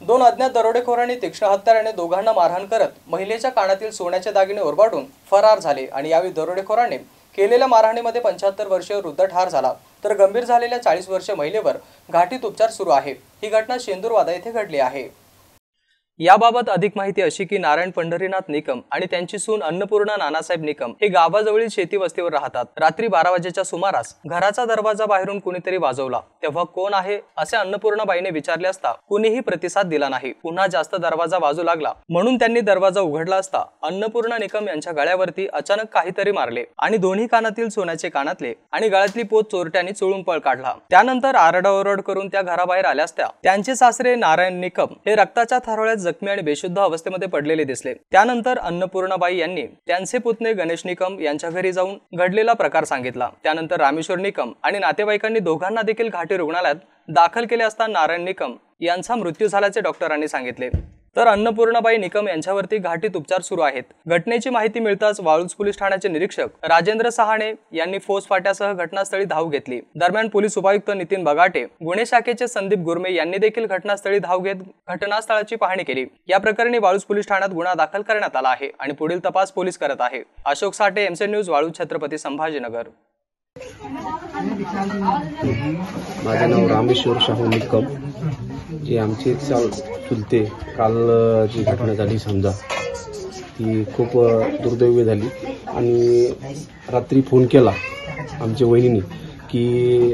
दोन अज्ञात दरोडेखोरांनी तीक्ष्ण हत्याराने दोघांना मारहाण करत महिलेच्या कानातील सोन्याचे दागिने ओरबाडून फरार झाले आणि यावेळी दरोडेखोरांनी केलेल्या मारहाणीमध्ये 75 वर्षीय वृद्ध ठार झाला तर गंभीर झालेल्या 40 वर्षीय महिलेवर घाटीत उपचार सुरू आहे। ही घटना शेंदूरवादा येथे घडली आहे। याबाबत अधिक माहिती अशी की नारायण पंढरीनाथ निकम आणि त्यांची सून अन्नपूर्णा नानासाहेब निकम हे गावाजवळील शेती वस्तीवर राहतात। रात्री 12 वाजेच्या सुमारास घराचा दरवाजा बाहेरून कुणीतरी वाजवला तेव्हा कोण आहे असे अन्नपूर्णाबाईने विचारले असता कुणीही प्रतिसाद दिला नाही। पुन्हा जास्त दरवाजा वाजू लागला म्हणून त्यांनी दरवाजा उघडला असता अन्नपूर्णा निकम यांच्या गळ्यावरती अचानक काहीतरी मारले आणि दोन्ही कानातील सोन्याचे कानातले आणि गळ्यातली पोत चोरट्यांनी चोळून पळ काढला। त्यानंतर आरडाओरड करून त्या घराबाहेर आल्या असत्या। त्यांचे सासरे नारायण निकम हे रक्ताच्या थारोळ्यात जखमी आणि बेशुद्ध अवस्थेमध्ये पडलेले दिसले। त्यानंतर अन्नपूर्णाबाई यांनी त्यांचे पुतणे गणेश निकम यांच्या घरी जाऊन घडलेला प्रकार सांगितला। त्यानंतर रामेश्वर निकम आणि नातेवाईकांनी दोघांना देखील घाटी रुग्णालयात दाखल केले असता नारायण निकम यांचा मृत्यू झाल्याचे डॉक्टरांनी सांगितले। तर अन्नपूर्णाबाई निकम यांच्यावरती घाटीत उपचार सुरू आहेत। घटनेची माहिती मिळताच वाळूज पोलीस ठाण्याचे निरीक्षक राजेंद्र सहाणे यांनी फौज फाट्यासह घटनास्थळी धाव घेतली। दरम्यान पोलीस उपायुक्त नितीन बगाटे, गुन्हे शाखेचे संदीप गुरमे यांनी देखील घटनास्थळी धाव घेत घटनास्थळाची पाहणी केली। या प्रकरणी वाळूज पोलीस ठाण्यात गुन्हा दाखल करण्यात आला आहे आणि पुढील तपास पोलीस करत आहे। अशोक साठे, MC न्यूज, वाळूज, छत्रपती संभाजीनगर। माझे नाव रामेश्वर शाहू निकम। जे आमचे चुलते काल जी घटना झाली समजा ती खूप दुर्दैवी झाली आणि रात्री फोन केला आमच्या वहिनीने की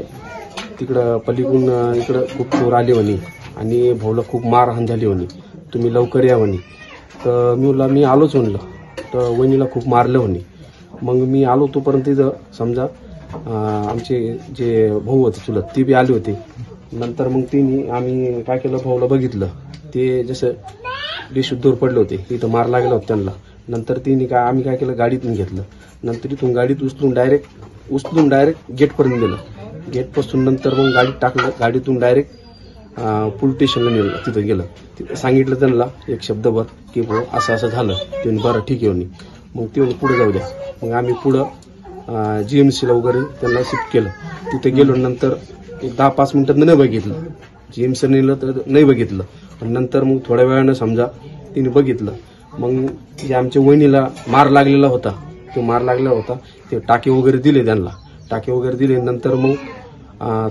तिकडं पलीकडून इकडं खूप चोर आले म्हणे आणि भाऊला खूप मारहाण झाली म्हणे, तुम्ही लवकर या म्हणे। तर मी आलोच म्हणलं तर वहिनीला खूप मारलं म्हणे। मग मी आलो तोपर्यंत इथं समजा आमचे जे भाऊ होते चुलत ते बी आले होते। नंतर मग आम्ही काय केलं, भाऊला बघितलं ते जसं बेशुद्धवर पडले होते, इथं मार लागला होता त्यांना। नंतर आम्ही काय केलं, गाडीतून घेतलं। नंतर इथून गाडीत उचलून डायरेक्ट गेटपर्यंत गेलं। गेटपासून नंतर मग गाडीत टाकलं, गाडीतून डायरेक्ट पोलीस स्टेशनला नेलं। तिथं गेलं, तिथं सांगितलं त्यांना एक शब्दभर की भाऊ असं झालं। ते बरं ठीक आहे म्हणे। मग ते पुढे जाऊ द्या। मग आम्ही पुढं GMCला वगैरे त्यांना शिफ्ट केलं। तिथे गेलो, नंतर एक 10-5 मिनिटात नाही बघितलं, GMC नेलं तर नाही बघितलं। नंतर मग थोड्या वेळानं समजा तिने बघितलं। मग जे आमच्या वहिनीला मार लागलेला होता ते टाके वगैरे दिले त्यांना, टाके वगैरे दिले। नंतर मग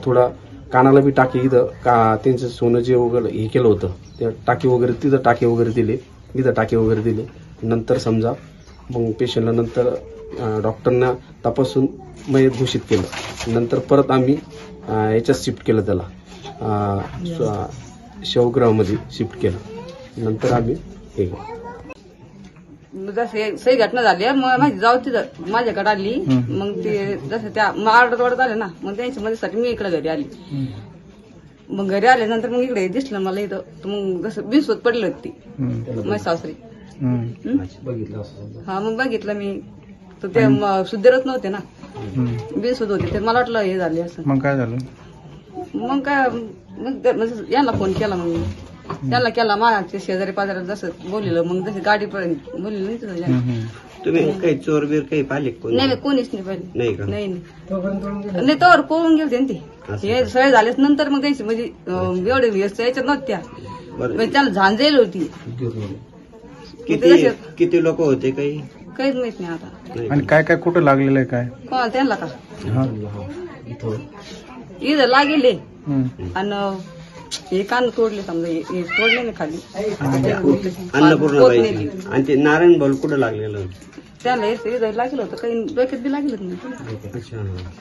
थोडा कानाला बी टाके इथं त्यांचं सोनं जे वगैरे हे केलं होतं ते टाके वगैरे तिथं टाके वगैरे दिले, इथं टाके वगैरे दिले। नंतर समजा मग पेशंटला नंतर डॉक्टरना तपासून मयत घोषित केलं। नंतर परत आम्ही याच्यात शिफ्ट केलं, त्याला शवगृहामध्ये शिफ्ट केलं। नंतर आम्ही हे जसं सही घटना झाली मग माझी जाऊ तिथं माझ्याकडे आली। मग ते जसं त्या मारडत आले ना, मग त्यांच्या मध्येसाठी मी इकडे घरी आली। मग घरी आल्यानंतर मग इकडे दिसलं मला इथं, मग जसं बिनसोत पडली होती माझी सासरी। हा मग बघितलं मी तर ते सुधारत नव्हते ना, बिनसोत होते। ते मला वाटलं हे झाले असं। मग काय झालं? मग यांना फोन केला, मग त्यांना केला माझ्या शेजारी पाजारी जसं बोललेलं, मग जसं गाडीपर्यंत बोललेलं नाही तुझं। तुम्ही काही चोर बीर काही पाहिले? नाही, कोणीच नाही पाहिले। नाही का? नाही तर पळून गेले ते। हे सगळे झालेच नंतर मग त्यांची म्हणजे एवढे याच्यात नव्हत्या, त्याला झांजेल होती। किती लोक होते? काहीच माहित नाही आता। आणि काय काय कुठं लागलेलं आहे काय? कोणाला त्यांना का इथं लागेल आणि हे कान तोडले, समजा हे तोडले ना खाली। अन्नपूर्णाबाई आणि ते नारायण भाऊ कुठं लागलेलं? त्याला लागेल होतं, काही डोक्यात बी लागेल नाही।